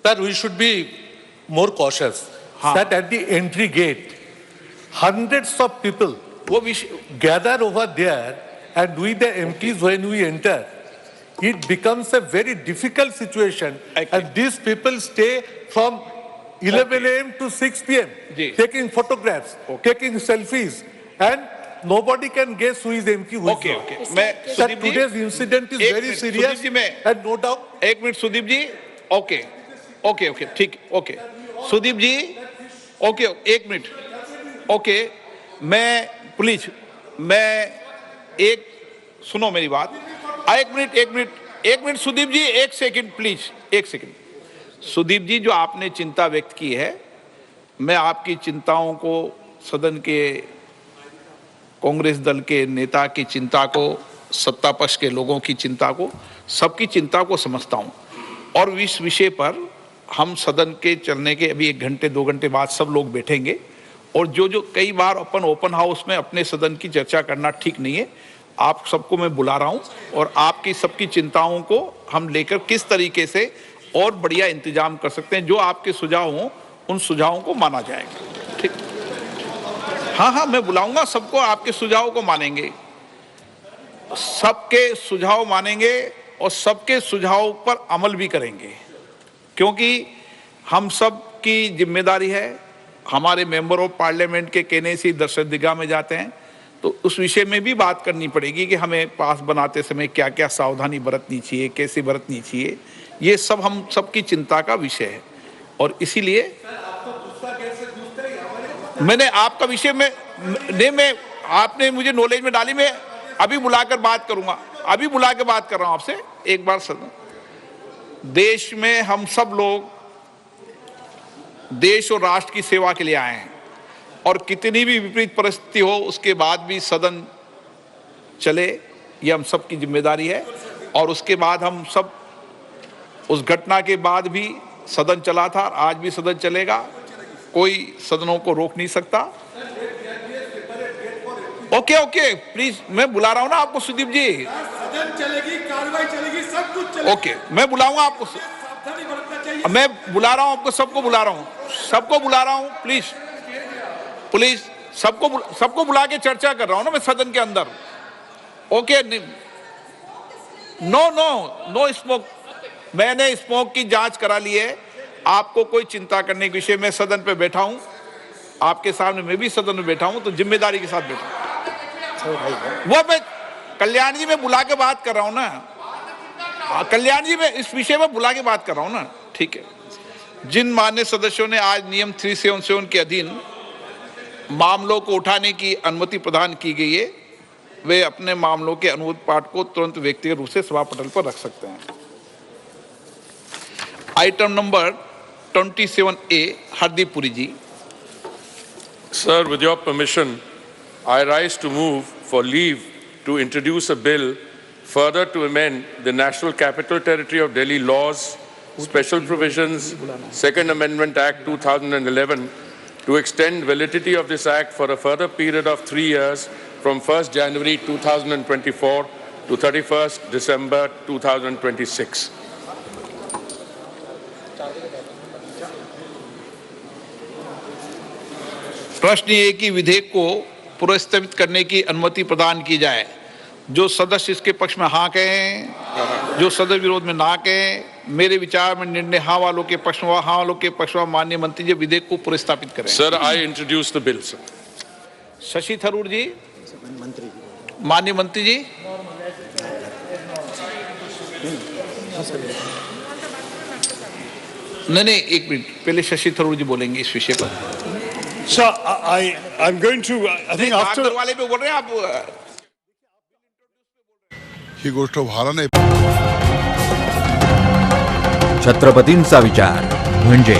that we should be more cautious. That at the entry gate, hundreds of people gather over there, and we the MPs, when we enter, it becomes a very difficult situation. And these people stay from 11 a.m. to 6 p.m. taking photographs, taking selfies, and nobody can guess who is MP, who is not. That today's incident is very serious, and no doubt. एक minute Sudeep जी, okay, ठीक, okay, Sudeep जी, okay, एक minute, okay, मैं सुनो मेरी बात, एक minute Sudeep जी, एक second please, एक सेकंड, सुदीप जी, जो आपने चिंता व्यक्त की है, मैं आपकी चिंताओं को, सदन के कांग्रेस दल के नेता की चिंता को, सत्ता पक्ष के लोगों की चिंता को, सबकी चिंता को समझता हूं, और इस विषय पर हम सदन के चलने के अभी 1 घंटे 2 घंटे बाद सब लोग बैठेंगे, और जो कई बार अपन ओपन हाउस में अपने सदन की चर्चा करना ठीक नहीं है, आप सबको मैं बुला रहा हूं, और आपकी सबकी चिंताओं को हम लेकर किस तरीके से और बढ़िया इंतजाम कर सकते हैं, जो आपके सुझाव हों उन सुझावों को माना जाएगा। ठीक, हाँ, मैं बुलाऊंगा सबको, आपके सुझाव को मानेंगे, सबके सुझाव मानेंगे और सबके सुझाव पर अमल भी करेंगे, क्योंकि हम सब की जिम्मेदारी है। हमारे मेंबर ऑफ पार्लियामेंट के कहने से दर्शकदिगा में जाते हैं, तो उस विषय में भी बात करनी पड़ेगी कि हमें पास बनाते समय क्या क्या सावधानी बरतनी चाहिए, कैसे बरतनी चाहिए, ये सब हम सबकी चिंता का विषय है। और इसीलिए मैंने आपका विषय में आपने मुझे नॉलेज में डाली, मैं अभी बुलाकर बात करूंगा, अभी बुला के बात कर रहा हूं आपसे एक बार। सर, देश में हम सब लोग देश और राष्ट्र की सेवा के लिए आए हैं, और कितनी भी विपरीत परिस्थिति हो उसके बाद भी सदन चले, ये हम सब की जिम्मेदारी है। और उसके बाद हम सब, उस घटना के बाद भी सदन चला था, आज भी सदन चलेगा, कोई सदनों को रोक नहीं सकता। ओके, प्लीज, मैं बुला रहा हूं ना आपको सुदीप जी, सदन चलेगी, कार्रवाई चलेगी, सब कुछ चलेगा। ओके, मैं बुलाऊंगा आपको, मैं बुला रहा हूं आपको, सबको बुला रहा हूं, प्लीज सबको बुला के चर्चा कर रहा हूं ना मैं सदन के अंदर। ओके, नो स्मोक, मैंने स्मोक की जांच करा ली है, आपको कोई चिंता करने के विषय में सदन पे बैठा हूं, आपके सामने मैं भी सदन में बैठा हूं, तो जिम्मेदारी के साथ बैठा हूं। वो मैं कल्याण जी में बुला के बात कर रहा हूं ना, कल्याण जी में इस विषय में बुला के बात कर रहा हूं ना, ठीक है। जिन मान्य सदस्यों ने आज नियम 377 के अधीन मामलों को उठाने की अनुमति प्रदान की गई है, वे अपने मामलों के अनुरोध पाठ को तुरंत व्यक्तिगत रूप से सभा पटल पर रख सकते हैं। Item number 27A, Hardeep Puri ji. Sir, with your permission, I rise to move for leave to introduce a bill further to amend the National Capital Territory of Delhi laws, special provisions, Second Amendment Act 2011, to extend validity of this act for a further period of 3 years from 1st January 2024 to 31st December 2026. प्रश्न ये कि विधेयक को पुनर्स्थापित करने की अनुमति प्रदान की जाए। जो सदस्य इसके पक्ष में हाँ कहें, जो सदस्य विरोध में ना कहें। मेरे विचार में निर्णय हाँ वालों के पक्ष में, हाँ वालों के पक्ष में माननीय मंत्री जी विधेयक को पुनर्स्थापित करें। Sir, I introduce the bill. Sir, Shashi Tharoor ji, माननीय मंत्री जी। नहीं, एक मिनट, पहले शशि थरूर जी बोलेंगे इस विषय पर। Sir, I'm going to, I think after वाले पे बोल रहे हैं आप। ही गोष्ट व्हायला नाही। छत्रपतींचा विचार म्हणजे